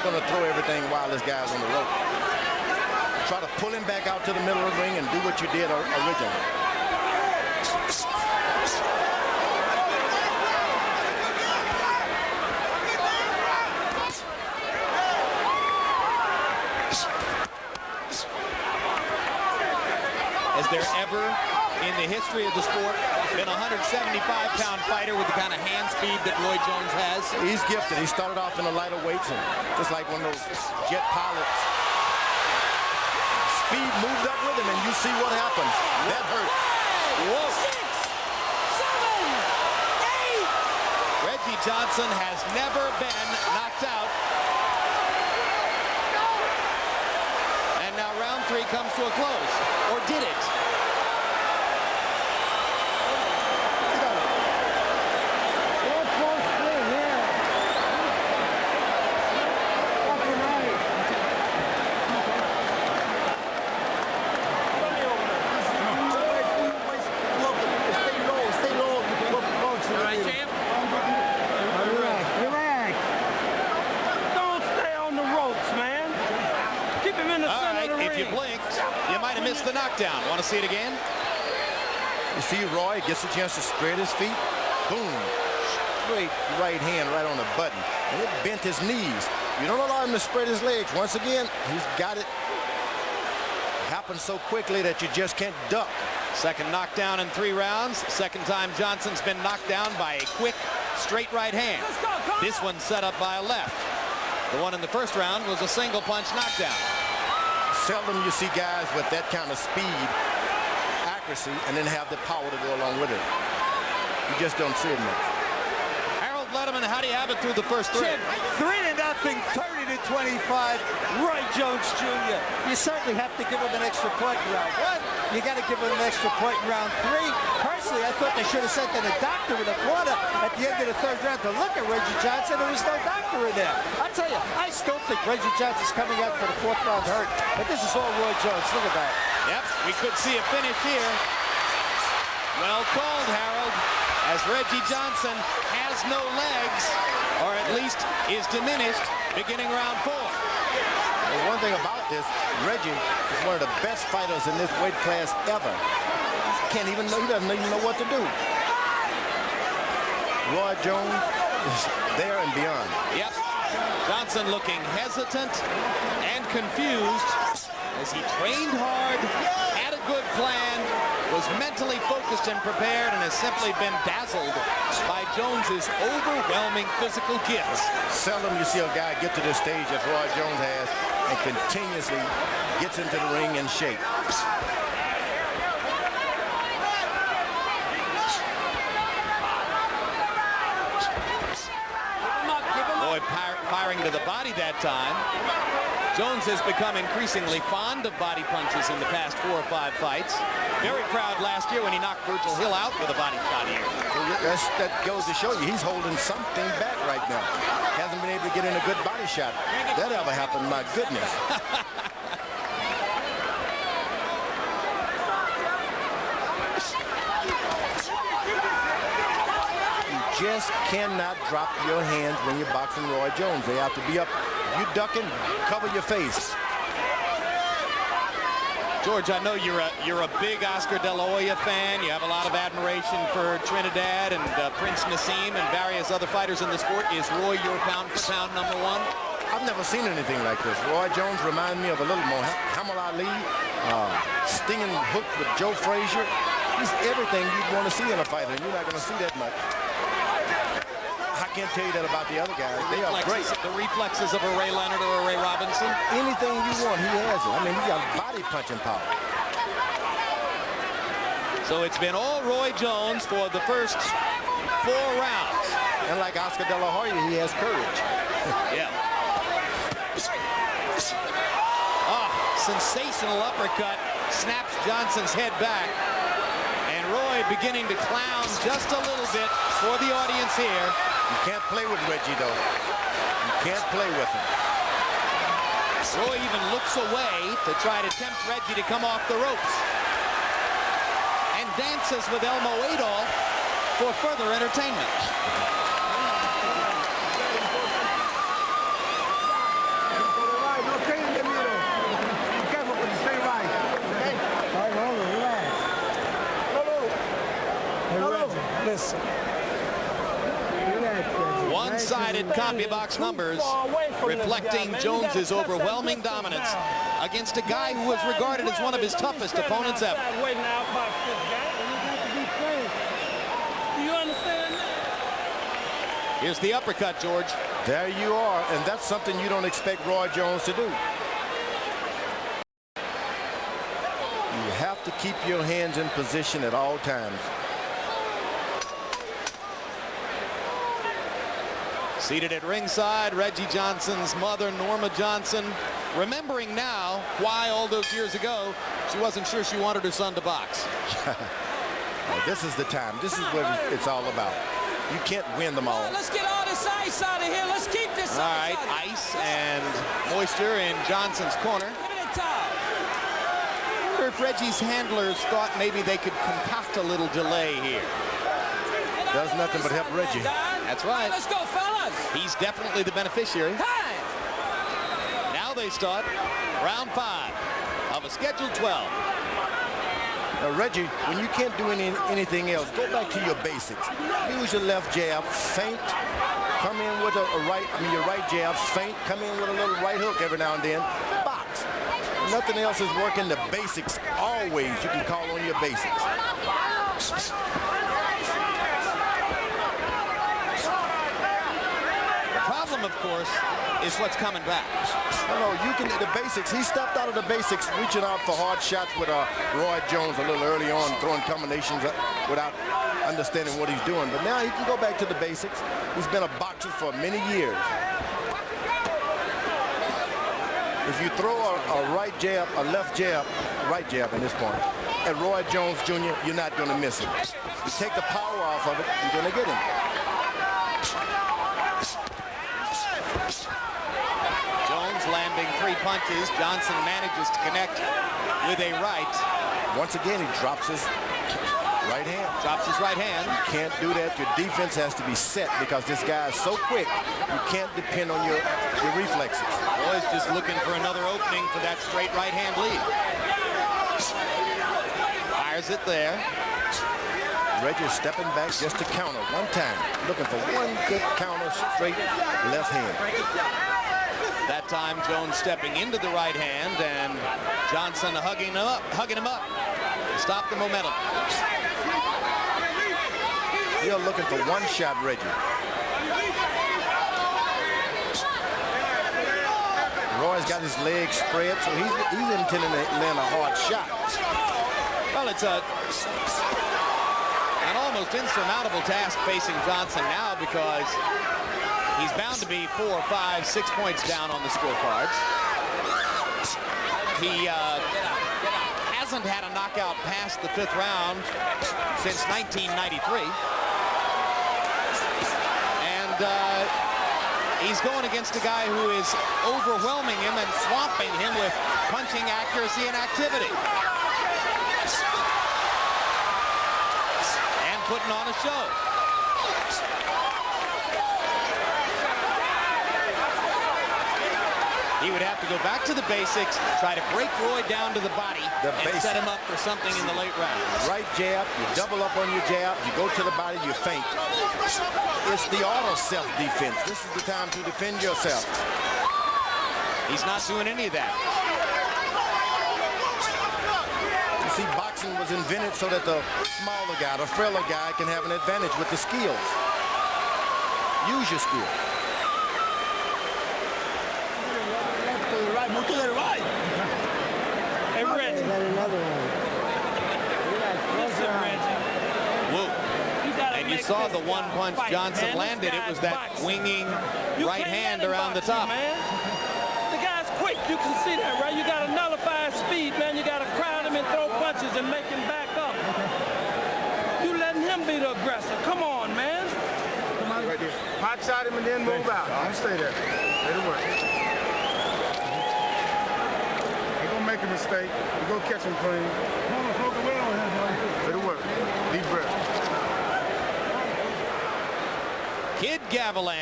going to throw everything while this guy's on the rope. Try to pull him back out to the middle of the ring and do what you did originally. Has there ever in the history of the sport been a 175-pound fighter with the kind of hand speed that Roy Jones has? He's gifted. He started off in the lighter weights, and just like one of those jet pilots. Speed moved up with him, and you see what happens. That hurt. Whoa. 6, 7, 8. Reggie Johnson has never been knocked out. And now round 3 comes to a close. Or did it? The knockdown. Want to see it again? You see Roy gets a chance to spread his feet. Boom. Straight right hand right on the button. And it bent his knees. You don't allow him to spread his legs. Once again, he's got it. Happens so quickly that you just can't duck. Second knockdown in 3 rounds. Second time Johnson's been knocked down by a quick, straight right hand. This one set up by a left. The one in the first round was a single punch knockdown. Seldom you see guys with that kind of speed, accuracy, and then have the power to go along with it. You just don't see it much. Harold Letterman, how do you have it through the first 3? 3-0, 30-25. Roy Jones Jr. You certainly have to give him an extra point in round 1. You got to give him an extra point in round 3. Personally, I thought they should have sent in a doctor in the corner at the end of the 3rd round to look at Reggie Johnson. There was no doctor in there. I tell you, I still think Reggie Johnson's coming out for the 4th round hurt. But this is all Roy Jones. Look at that. Yep, we could see a finish here. Well called, Harold, as Reggie Johnson has no legs, or at least is diminished, beginning round 4. Well, one thing about this, Reggie is one of the best fighters in this weight class ever. He doesn't even know what to do. Roy Jones is there and beyond. Yep. Johnson looking hesitant and confused as he trained hard, had a good plan, was mentally focused and prepared, and has simply been dazzled by Jones's overwhelming physical gifts. Seldom you see a guy get to this stage as Roy Jones has and continuously gets into the ring in shape. Roy firing to the body that time. Jones has become increasingly fond of body punches in the past 4 or 5 fights. Very proud last year when he knocked Virgil Hill out with a body shot here. That goes to show you he's holding something back right now. Hasn't been able to get in a good body shot. That ever happened, my goodness. You just cannot drop your hands when you're boxing Roy Jones. They have to be up. You ducking, cover your face. George, I know you're a big Oscar De La Hoya fan. You have a lot of admiration for Trinidad and Prince Nassim and various other fighters in the sport. Is Roy your pound-for-pound #1? I've never seen anything like this. Roy Jones reminds me of a little more Muhammad Ali, stinging hook with Joe Frazier. He's everything you'd want to see in a fighter, and you're not going to see that much. I can't tell you that about the other guys. They are great. The reflexes of a Ray Leonard or a Ray Robinson. Anything you want, he has it. I mean, he got body punching power. So it's been all Roy Jones for the first 4 rounds. And like Oscar De La Hoya, he has courage. Yeah. Sensational uppercut snaps Johnson's head back. And Roy beginning to clown just a little bit for the audience here. You can't play with Reggie, though. You can't play with him. Roy even looks away to try to tempt Reggie to come off the ropes. And dances with Elmo Adolph for further entertainment. lopsided copy box numbers reflecting Jones's overwhelming dominance against a guy who was regarded as one of his toughest opponents ever. Here's the uppercut, George. There you are, and that's something you don't expect Roy Jones to do. You have to keep your hands in position at all times. Seated at ringside, Reggie Johnson's mother, Norma Johnson, remembering now why all those years ago she wasn't sure she wanted her son to box. Well, this is the time. This is what it's all about. You can't win them all. Let's get all this ice out of here. Let's keep this all right, ice and moisture in Johnson's corner. I wonder if Reggie's handlers thought maybe they could concoct a little delay here. Does nothing but help Reggie. That's right. Let's go, fellas. He's definitely the beneficiary. Time. Now they start round 5 of a scheduled 12. Now, Reggie, when you can't do anything else, go back to your basics. Use your left jab, feint, come in with your right jab, feint, come in with a little right hook every now and then, box. Nothing else is working. The basics, always you can call on your basics. The problem, of course, is what's coming back. No, you can, the basics. He stepped out of the basics, reaching out for hard shots with Roy Jones a little early on, throwing combinations without understanding what he's doing. But now he can go back to the basics. He's been a boxer for many years. If you throw a right jab, a left jab, right jab in this point, at Roy Jones Jr., you're not going to miss him. You take the power off of it, you're going to get him. Jones landing 3 punches. Johnson manages to connect with a right. Once again, he drops his right hand. Drops his right hand. You can't do that. Your defense has to be set because this guy is so quick. You can't depend on your reflexes. Boy's just looking for another opening for that straight right hand lead. Fires it there. Reggie stepping back just to counter one time. Looking for one good counter straight left hand. That time Jones stepping into the right hand and Johnson hugging him up to stop the momentum. You're looking for one shot, Reggie. Roy's got his legs spread, so he's intending to land a hard shot. Well, it's an almost insurmountable task facing Johnson now because he's bound to be 4, 5, 6 points down on the scorecards. He hasn't had a knockout past the 5th round since 1993. And he's going against a guy who is overwhelming him and swamping him with punching accuracy and activity. And putting on a show. He would have to go back to the basics, try to break Roy down to the body, and set him up for something in the late round. Right jab, you double up on your jab, you go to the body, you feint. It's the auto self-defense. This is the time to defend yourself. He's not doing any of that. You see, boxing was invented so that the smaller guy, the frailer guy, can have an advantage with the skills. Use your skills. Move to the right. Hey, Reggie. Another one. Listen, Reggie. Whoa. And you saw the one punch Johnson landed. It was that winging right hand around the top. Man. The guy's quick. You can see that, right? You got to nullify his speed, man. You got to crowd him and throw punches and make him back up. You letting him be the aggressor. Come on, man. Come on, right there. Hot shot him and then move out. Don't stay there. Let it work. Make a mistake, you go catch him clean. Let it work. Deep breath. Kid Gavilan